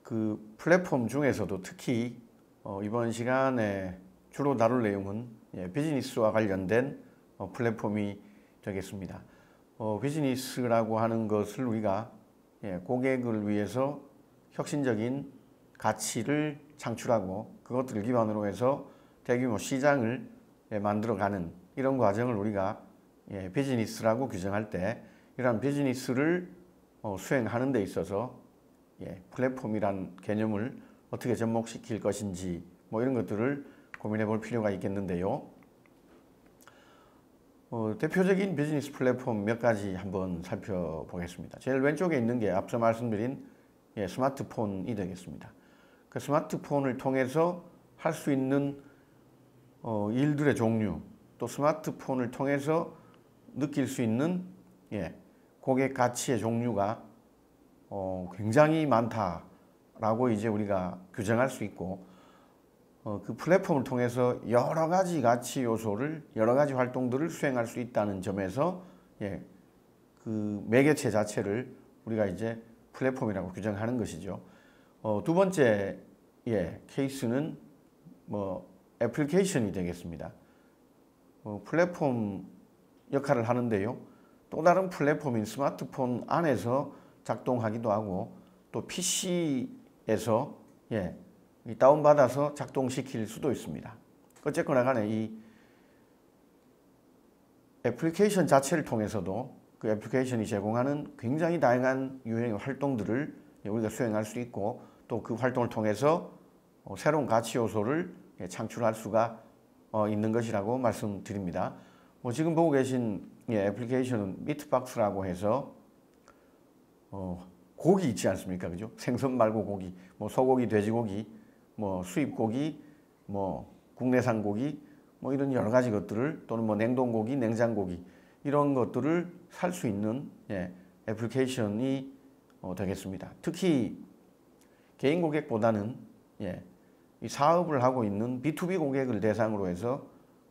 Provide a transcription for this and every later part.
그 플랫폼 중에서도 특히 이번 시간에 주로 다룰 내용은 비즈니스와 관련된 플랫폼이 되겠습니다. 비즈니스라고 하는 것을 우리가 고객을 위해서 혁신적인 가치를 창출하고 그것들을 기반으로 해서 대규모 시장을 만들어가는 이런 과정을 우리가 비즈니스라고 규정할 때 이러한 비즈니스를 수행하는 데 있어서 플랫폼이란 개념을 어떻게 접목시킬 것인지 이런 것들을 고민해 볼 필요가 있겠는데요. 대표적인 비즈니스 플랫폼 몇 가지 한번 살펴보겠습니다. 제일 왼쪽에 있는 게 앞서 말씀드린 스마트폰이 되겠습니다. 그 스마트폰을 통해서 할 수 있는 일들의 종류, 또 스마트폰을 통해서 느낄 수 있는 고객 가치의 종류가 굉장히 많다라고 이제 우리가 규정할 수 있고 그 플랫폼을 통해서 여러 가지 가치 요소를 여러 가지 활동들을 수행할 수 있다는 점에서 그 매개체 자체를 우리가 이제 플랫폼이라고 규정하는 것이죠. 두 번째 케이스는 애플리케이션이 되겠습니다. 플랫폼 역할을 하는데요. 또 다른 플랫폼인 스마트폰 안에서 작동하기도 하고 또 PC에서 다운받아서 작동시킬 수도 있습니다. 어쨌거나 간에 이 애플리케이션 자체를 통해서도 그 애플리케이션이 제공하는 굉장히 다양한 유형의 활동들을 우리가 수행할 수 있고 또 그 활동을 통해서 새로운 가치 요소를 창출할 수가 있는 것이라고 말씀드립니다. 지금 보고 계신 애플리케이션은 미트박스라고 해서 고기 있지 않습니까? 그죠? 생선 말고 고기, 소고기, 돼지고기, 수입고기, 국내산 고기, 이런 여러 가지 것들을 또는 냉동고기, 냉장고기 이런 것들을 살 수 있는 애플리케이션이 되겠습니다. 특히 개인 고객보다는 이 사업을 하고 있는 B2B 고객을 대상으로 해서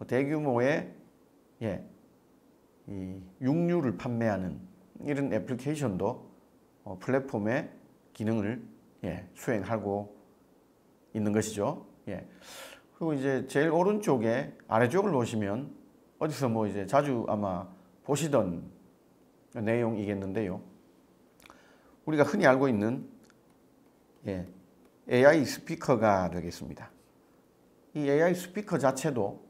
대규모의 이 육류를 판매하는 이런 애플리케이션도 플랫폼의 기능을 수행하고 있는 것이죠. 그리고 이제 제일 오른쪽에 아래쪽을 보시면 어디서 이제 자주 아마 보시던 내용이겠는데요. 우리가 흔히 알고 있는 AI 스피커가 되겠습니다. 이 AI 스피커 자체도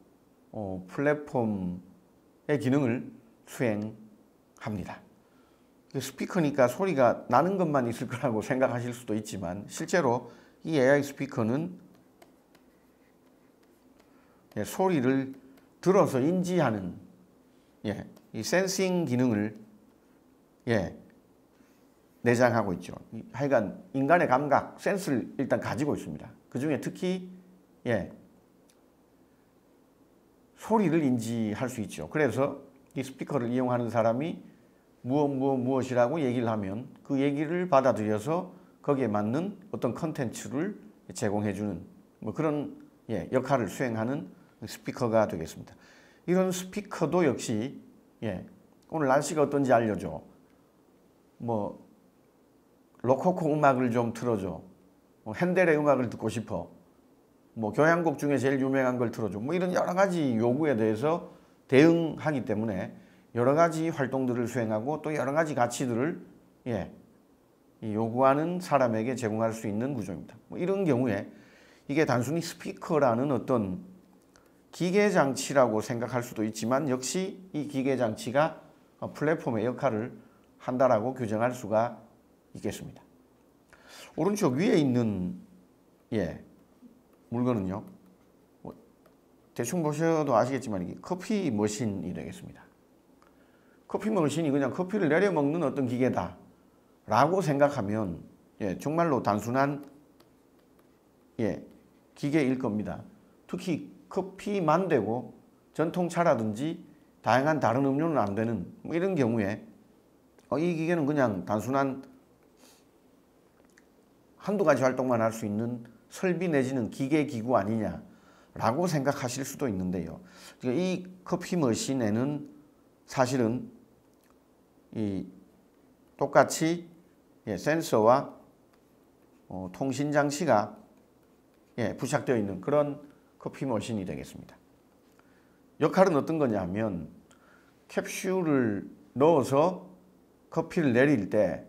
플랫폼의 기능을 수행합니다. 스피커니까 소리가 나는 것만 있을 거라고 생각하실 수도 있지만 실제로 이 AI 스피커는 소리를 들어서 인지하는 이 센싱 기능을 내장하고 있죠. 하여간 인간의 감각, 센스를 일단 가지고 있습니다. 그 중에 특히 소리를 인지할 수 있죠. 그래서 이 스피커를 이용하는 사람이 무엇이라고 얘기를 하면 그 얘기를 받아들여서 거기에 맞는 어떤 컨텐츠를 제공해주는 그런 역할을 수행하는 스피커가 되겠습니다. 이런 스피커도 역시 오늘 날씨가 어떤지 알려줘. 로코코 음악을 좀 틀어줘. 핸델의 음악을 듣고 싶어. 교향곡 중에 제일 유명한 걸 틀어줘. 이런 여러 가지 요구에 대해서 대응하기 때문에 여러 가지 활동들을 수행하고 또 여러 가지 가치들을 요구하는 사람에게 제공할 수 있는 구조입니다. 이런 경우에 이게 단순히 스피커라는 어떤 기계장치라고 생각할 수도 있지만 역시 이 기계장치가 플랫폼의 역할을 한다라고 규정할 수가 있겠습니다. 오른쪽 위에 있는 물건은요. 대충 보셔도 아시겠지만 이게 커피 머신이 되겠습니다. 커피 머신이 그냥 커피를 내려 먹는 어떤 기계다 라고 생각하면 정말로 단순한 기계일 겁니다. 특히 커피만 되고 전통차라든지 다양한 다른 음료는 안 되는 이런 경우에 이 기계는 그냥 단순한 한두 가지 활동만 할 수 있는 설비 내지는 기계 기구 아니냐라고 생각하실 수도 있는데요. 이 커피 머신에는 사실은 이 똑같이 센서와 통신 장치가 부착되어 있는 그런 커피 머신이 되겠습니다. 역할은 어떤 거냐면 캡슐을 넣어서 커피를 내릴 때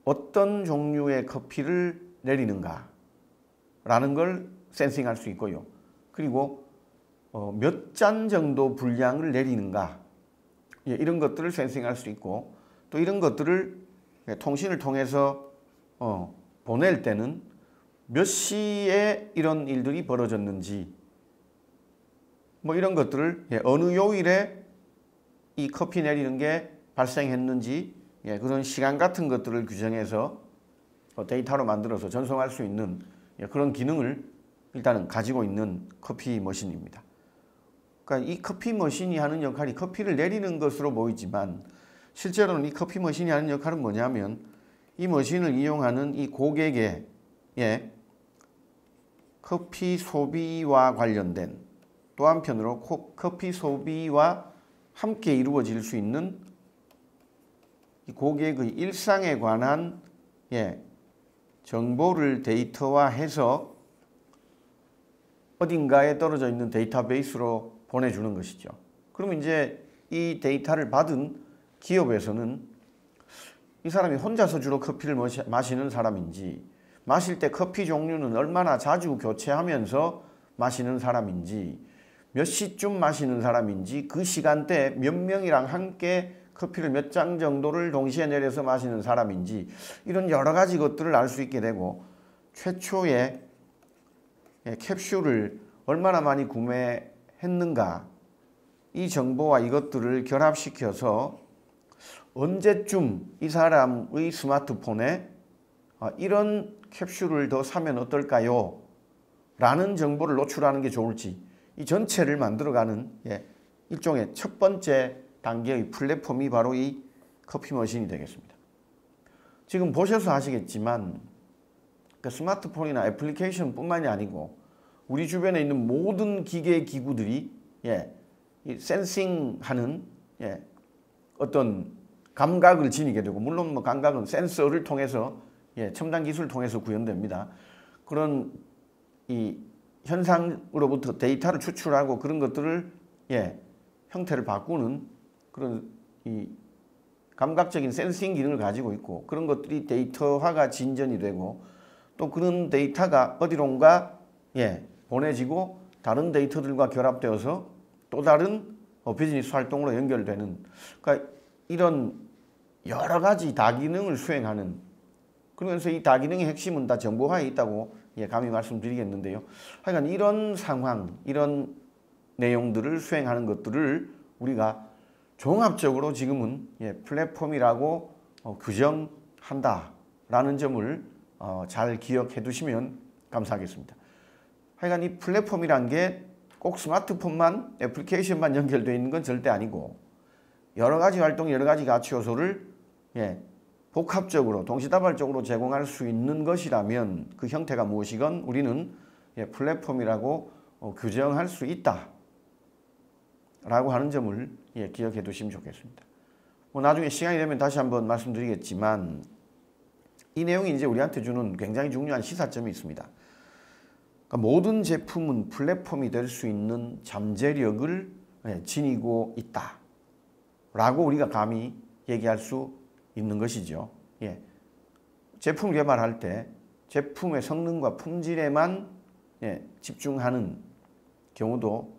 어떤 종류의 커피를 내리는가 라는 걸 센싱할 수 있고요. 그리고 몇 잔 정도 분량을 내리는가 이런 것들을 센싱할 수 있고 또 이런 것들을 통신을 통해서 보낼 때는 몇 시에 이런 일들이 벌어졌는지 뭐 이런 것들을 어느 요일에 이 커피 내리는 게 발생했는지 그런 시간 같은 것들을 규정해서 데이터로 만들어서 전송할 수 있는 그런 기능을 일단은 가지고 있는 커피 머신입니다. 그러니까 이 커피 머신이 하는 역할이 커피를 내리는 것으로 보이지만 실제로는 이 커피 머신이 하는 역할은 뭐냐면 이 머신을 이용하는 이 고객의 커피 소비와 관련된 또 한편으로 커피 소비와 함께 이루어질 수 있는 이 고객의 일상에 관한 정보를 데이터화해서 어딘가에 떨어져 있는 데이터베이스로 보내주는 것이죠. 그러면 이제 이 데이터를 받은 기업에서는 이 사람이 혼자서 주로 커피를 마시는 사람인지 마실 때 커피 종류는 얼마나 자주 교체하면서 마시는 사람인지 몇 시쯤 마시는 사람인지 그 시간대에 몇 명이랑 함께 커피를 몇 잔 정도를 동시에 내려서 마시는 사람인지 이런 여러 가지 것들을 알 수 있게 되고 최초에 캡슐을 얼마나 많이 구매했는가 이 정보와 이것들을 결합시켜서 언제쯤 이 사람의 스마트폰에 이런 캡슐을 더 사면 어떨까요? 라는 정보를 노출하는 게 좋을지 이 전체를 만들어가는 일종의 첫 번째 단계의 플랫폼이 바로 이 커피 머신이 되겠습니다. 지금 보셔서 아시겠지만 그 스마트폰이나 애플리케이션 뿐만이 아니고 우리 주변에 있는 모든 기계 기구들이 이 센싱하는 어떤 감각을 지니게 되고 물론 뭐 감각은 센서를 통해서 첨단 기술을 통해서 구현됩니다. 그런 이 현상으로부터 데이터를 추출하고 그런 것들을 형태를 바꾸는 그런 이 감각적인 센싱 기능을 가지고 있고 그런 것들이 데이터화가 진전이 되고 또 그런 데이터가 어디론가 보내지고 다른 데이터들과 결합되어서 또 다른 비즈니스 활동으로 연결되는 그러니까 이런 여러 가지 다기능을 수행하는 그러면서 이 다기능의 핵심은 다 정보화에 있다고 감히 말씀드리겠는데요. 하여간 이런 상황, 이런 내용들을 수행하는 것들을 우리가 종합적으로 지금은 플랫폼이라고 규정한다라는 점을 잘 기억해 두시면 감사하겠습니다. 하여간 이 플랫폼이란 게 꼭 스마트폰만 애플리케이션만 연결되어 있는 건 절대 아니고 여러 가지 활동, 여러 가지 가치 요소를 복합적으로 동시다발적으로 제공할 수 있는 것이라면 그 형태가 무엇이건 우리는 플랫폼이라고 규정할 수 있다 라고 하는 점을 기억해 두시면 좋겠습니다. 뭐 나중에 시간이 되면 다시 한번 말씀드리겠지만 이 내용이 이제 우리한테 주는 굉장히 중요한 시사점이 있습니다. 그러니까 모든 제품은 플랫폼이 될 수 있는 잠재력을 지니고 있다 라고 우리가 감히 얘기할 수 있는 것이죠. 제품 개발할 때 제품의 성능과 품질에만 집중하는 경우도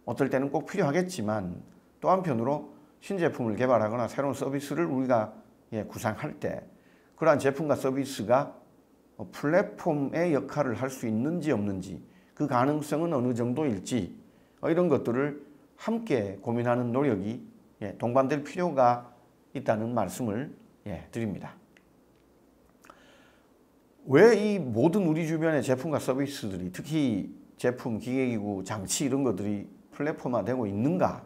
어떨 때는 꼭 필요하겠지만 또 한편으로 신제품을 개발하거나 새로운 서비스를 우리가 구상할 때 그러한 제품과 서비스가 플랫폼의 역할을 할 수 있는지 없는지 그 가능성은 어느 정도일지 이런 것들을 함께 고민하는 노력이 동반될 필요가 있다는 말씀을 드립니다. 왜 이 모든 우리 주변의 제품과 서비스들이 특히 제품, 기계기구, 장치 이런 것들이 플랫폼화되고 있는가?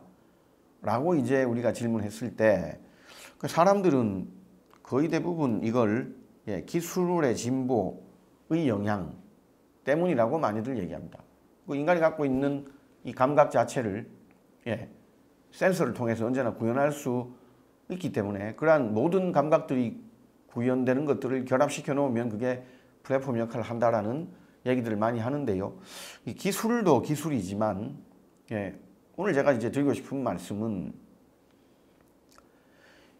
라고 이제 우리가 질문했을 때 그 사람들은 거의 대부분 이걸 기술의 진보의 영향 때문이라고 많이들 얘기합니다. 그 인간이 갖고 있는 이 감각 자체를 센서를 통해서 언제나 구현할 수 있기 때문에 그러한 모든 감각들이 구현되는 것들을 결합시켜 놓으면 그게 플랫폼 역할을 한다라는 얘기들을 많이 하는데요. 이 기술도 기술이지만 오늘 제가 이제 드리고 싶은 말씀은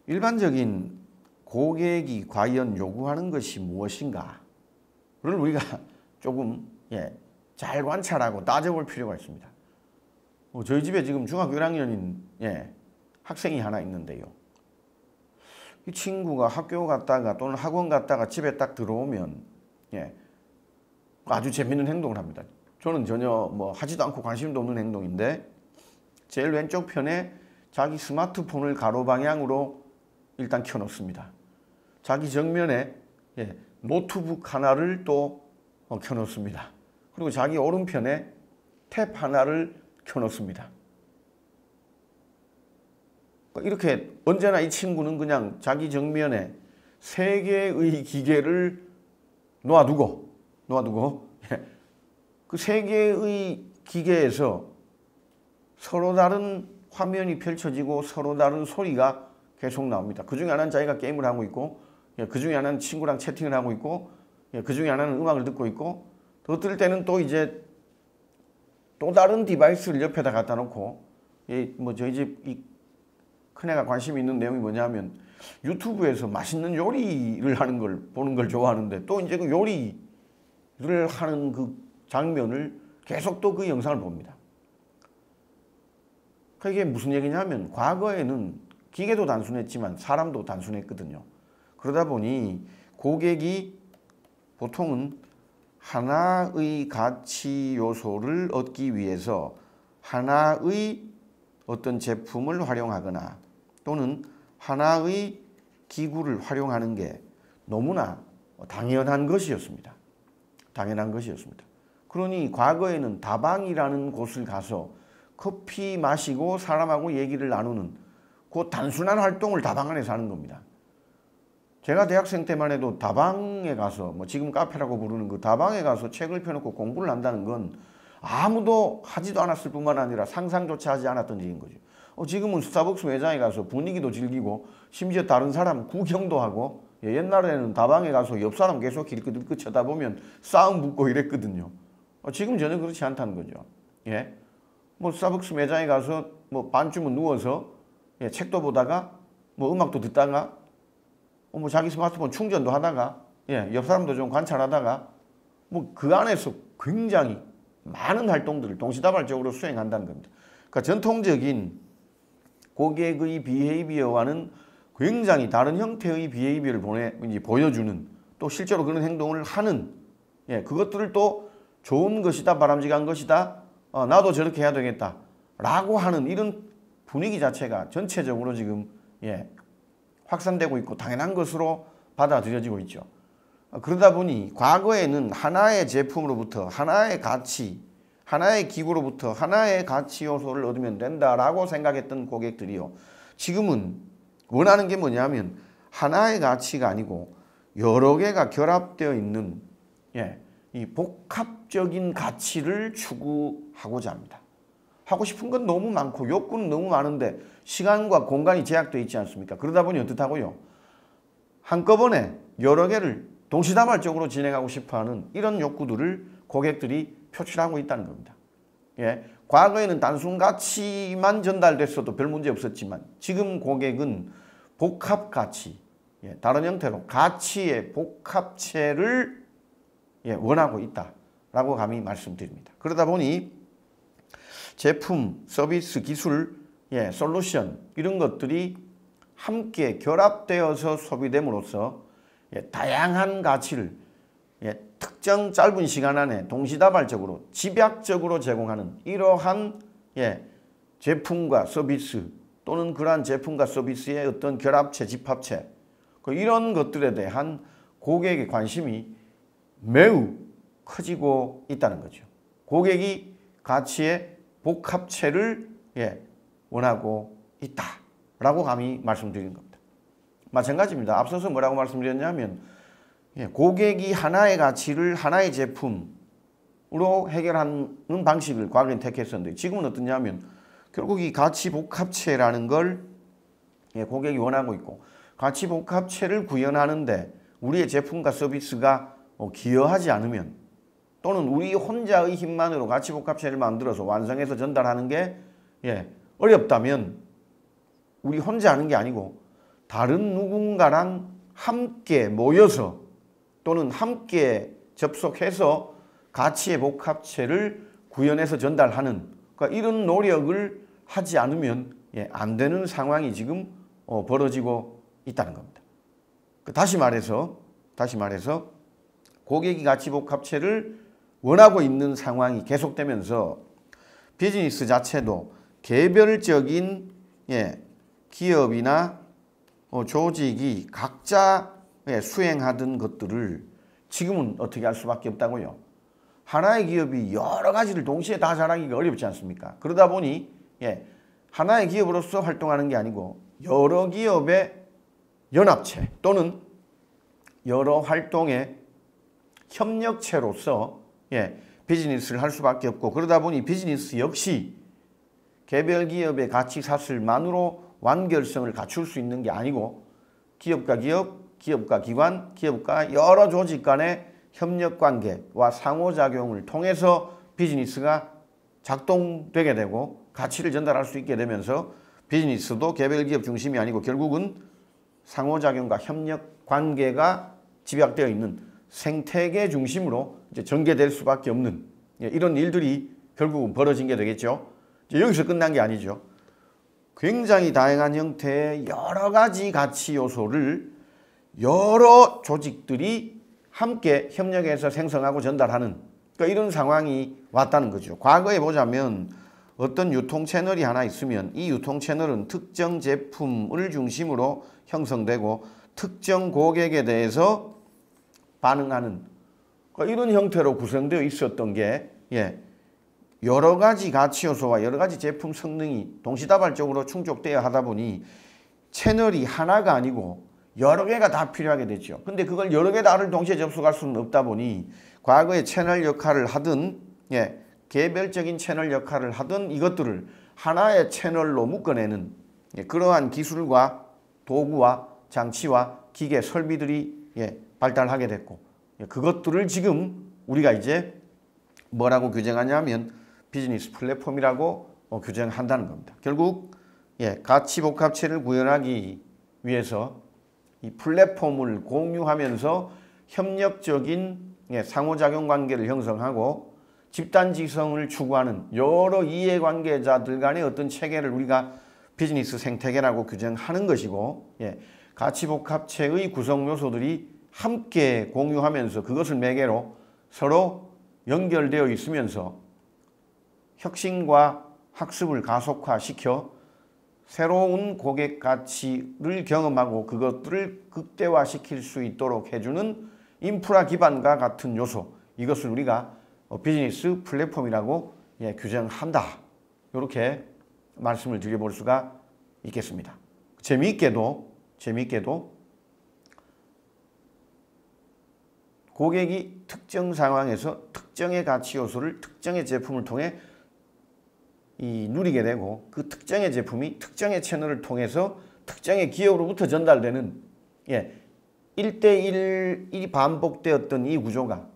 일반적인 고객이 과연 요구하는 것이 무엇인가를 우리가 조금 잘 관찰하고 따져볼 필요가 있습니다. 저희 집에 지금 중학교 1학년인 학생이 하나 있는데요. 이 친구가 학교 갔다가 또는 학원 갔다가 집에 딱 들어오면 아주 재밌는 행동을 합니다. 저는 전혀 뭐 하지도 않고 관심도 없는 행동인데 제일 왼쪽 편에 자기 스마트폰을 가로 방향으로 일단 켜놓습니다. 자기 정면에 노트북 하나를 또 켜놓습니다. 그리고 자기 오른편에 탭 하나를 켜놓습니다. 이렇게 언제나 이 친구는 그냥 자기 정면에 세 개의 기계를 놓아두고 그 세 개의 기계에서 서로 다른 화면이 펼쳐지고 서로 다른 소리가 계속 나옵니다. 그 중에 하나는 자기가 게임을 하고 있고 그 중에 하나는 친구랑 채팅을 하고 있고 그 중에 하나는 음악을 듣고 있고 어떨 때는 또 이제 또 다른 디바이스를 옆에다 갖다 놓고 뭐 저희 집 이 큰애가 관심이 있는 내용이 뭐냐면 유튜브에서 맛있는 요리를 하는 걸 보는 걸 좋아하는데 또 이제 그 요리를 하는 그 장면을 계속 또 그 영상을 봅니다. 이게 무슨 얘기냐면 과거에는 기계도 단순했지만 사람도 단순했거든요. 그러다 보니 고객이 보통은 하나의 가치 요소를 얻기 위해서 하나의 어떤 제품을 활용하거나 또는 하나의 기구를 활용하는 게 너무나 당연한 것이었습니다. 당연한 것이었습니다. 그러니 과거에는 다방이라는 곳을 가서 커피 마시고 사람하고 얘기를 나누는 그 단순한 활동을 다방 안에서 하는 겁니다. 제가 대학생 때만 해도 다방에 가서 뭐 지금 카페라고 부르는 그 다방에 가서 책을 펴놓고 공부를 한다는 건 아무도 하지도 않았을 뿐만 아니라 상상조차 하지 않았던 일인 거죠. 지금은 스타벅스 매장에 가서 분위기도 즐기고 심지어 다른 사람 구경도 하고 옛날에는 다방에 가서 옆 사람 계속 길끗길끗 쳐다보면 싸움 붙고 이랬거든요. 지금 전혀 그렇지 않다는 거죠. 뭐 스타벅스 매장에 가서 뭐 반쯤은 누워서 책도 보다가 뭐 음악도 듣다가 뭐 자기 스마트폰 충전도 하다가 옆 사람도 좀 관찰하다가 뭐 그 안에서 굉장히 많은 활동들을 동시다발적으로 수행한다는 겁니다. 그러니까 전통적인 고객의 비헤이비어와는 굉장히 다른 형태의 비헤이비어를 보여주는 또 실제로 그런 행동을 하는 그것들을 또 좋은 것이다 바람직한 것이다 나도 저렇게 해야 되겠다 라고 하는 이런 분위기 자체가 전체적으로 지금 확산되고 있고 당연한 것으로 받아들여지고 있죠. 그러다 보니 과거에는 하나의 제품으로부터 하나의 가치, 하나의 기구로부터 하나의 가치 요소를 얻으면 된다라고 생각했던 고객들이요. 지금은 원하는 게 뭐냐면 하나의 가치가 아니고 여러 개가 결합되어 있는 이 복합적인 가치를 추구하고자 합니다. 하고 싶은 건 너무 많고 욕구는 너무 많은데 시간과 공간이 제약되어 있지 않습니까? 그러다 보니 어떻다고요? 한꺼번에 여러 개를 동시다발적으로 진행하고 싶어하는 이런 욕구들을 고객들이 표출하고 있다는 겁니다. 과거에는 단순 가치만 전달됐어도 별 문제 없었지만 지금 고객은 복합 가치, 다른 형태로 가치의 복합체를 원하고 있다라고 감히 말씀드립니다. 그러다 보니 제품, 서비스, 기술, 솔루션 이런 것들이 함께 결합되어서 소비됨으로써 다양한 가치를 특정 짧은 시간 안에 동시다발적으로 집약적으로 제공하는 이러한 제품과 서비스 또는 그러한 제품과 서비스의 어떤 결합체, 집합체 이런 것들에 대한 고객의 관심이 매우 커지고 있다는 거죠. 고객이 가치의 복합체를 원하고 있다라고 감히 말씀드린 겁니다. 마찬가지입니다. 앞서서 뭐라고 말씀드렸냐면 고객이 하나의 가치를 하나의 제품으로 해결하는 방식을 과거엔 택했었는데 지금은 어떠냐면 결국 이 가치 복합체라는 걸 고객이 원하고 있고 가치 복합체를 구현하는데 우리의 제품과 서비스가 기여하지 않으면 또는 우리 혼자의 힘만으로 가치 복합체를 만들어서 완성해서 전달하는 게 어렵다면 우리 혼자 하는 게 아니고 다른 누군가랑 함께 모여서 또는 함께 접속해서 가치의 복합체를 구현해서 전달하는 그러니까 이런 노력을 하지 않으면 안 되는 상황이 지금 벌어지고 있다는 겁니다. 다시 말해서 고객이 가치 복합체를 원하고 있는 상황이 계속되면서 비즈니스 자체도 개별적인 기업이나 조직이 각자 수행하던 것들을 지금은 어떻게 할 수밖에 없다고요. 하나의 기업이 여러 가지를 동시에 다 잘하기가 어렵지 않습니까? 그러다 보니 하나의 기업으로서 활동하는 게 아니고 여러 기업의 연합체 또는 여러 활동의 협력체로서 비즈니스를 할 수밖에 없고 그러다 보니 비즈니스 역시 개별 기업의 가치 사슬만으로 완결성을 갖출 수 있는 게 아니고 기업과 기업, 기업과 기관, 기업과 여러 조직 간의 협력관계와 상호작용을 통해서 비즈니스가 작동되게 되고 가치를 전달할 수 있게 되면서 비즈니스도 개별 기업 중심이 아니고 결국은 상호작용과 협력관계가 집약되어 있는 생태계 중심으로 이제 전개될 수밖에 없는 이런 일들이 결국은 벌어진 게 되겠죠. 이제 여기서 끝난 게 아니죠. 굉장히 다양한 형태의 여러 가지 가치 요소를 여러 조직들이 함께 협력해서 생성하고 전달하는 그러니까 이런 상황이 왔다는 거죠. 과거에 보자면 어떤 유통 채널이 하나 있으면 이 유통 채널은 특정 제품을 중심으로 형성되고 특정 고객에 대해서 반응하는 이런 형태로 구성되어 있었던 게 여러 가지 가치 요소와 여러 가지 제품 성능이 동시다발적으로 충족되어야 하다 보니 채널이 하나가 아니고 여러 개가 다 필요하게 됐죠. 근데 그걸 여러 개 다를 동시에 접속할 수는 없다 보니 과거에 채널 역할을 하든 개별적인 채널 역할을 하든 이것들을 하나의 채널로 묶어내는 그러한 기술과 도구와 장치와 기계 설비들이 발달하게 됐고 그것들을 지금 우리가 이제 뭐라고 규정하냐면 비즈니스 플랫폼이라고 규정한다는 겁니다. 결국 가치 복합체를 구현하기 위해서 이 플랫폼을 공유하면서 협력적인 상호작용 관계를 형성하고 집단지성을 추구하는 여러 이해관계자들 간의 어떤 체계를 우리가 비즈니스 생태계라고 규정하는 것이고 가치 복합체의 구성 요소들이 함께 공유하면서 그것을 매개로 서로 연결되어 있으면서 혁신과 학습을 가속화시켜 새로운 고객 가치를 경험하고 그것들을 극대화시킬 수 있도록 해주는 인프라 기반과 같은 요소 이것을 우리가 비즈니스 플랫폼이라고 규정한다. 이렇게 말씀을 드려볼 수가 있겠습니다. 재미있게도 고객이 특정 상황에서 특정의 가치 요소를 특정의 제품을 통해 누리게 되고 그 특정의 제품이 특정의 채널을 통해서 특정의 기업으로부터 전달되는 1대1이 반복되었던 이 구조가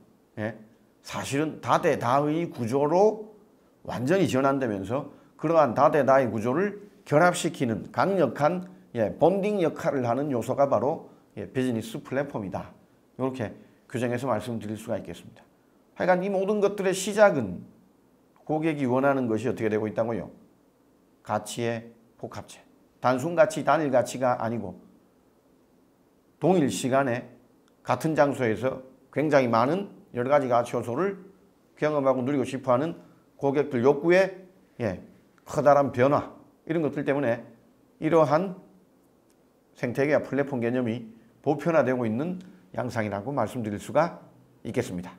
사실은 다대다의 구조로 완전히 전환되면서 그러한 다대다의 구조를 결합시키는 강력한 본딩 역할을 하는 요소가 바로 비즈니스 플랫폼이다. 이렇게 규정해서 말씀드릴 수가 있겠습니다. 하여간 이 모든 것들의 시작은 고객이 원하는 것이 어떻게 되고 있다고요? 가치의 복합체. 단순 가치, 단일 가치가 아니고 동일 시간에 같은 장소에서 굉장히 많은 여러 가지 가치 요소를 경험하고 누리고 싶어하는 고객들 욕구의 커다란 변화 이런 것들 때문에 이러한 생태계와 플랫폼 개념이 보편화되고 있는 양상이라고 말씀드릴 수가 있겠습니다.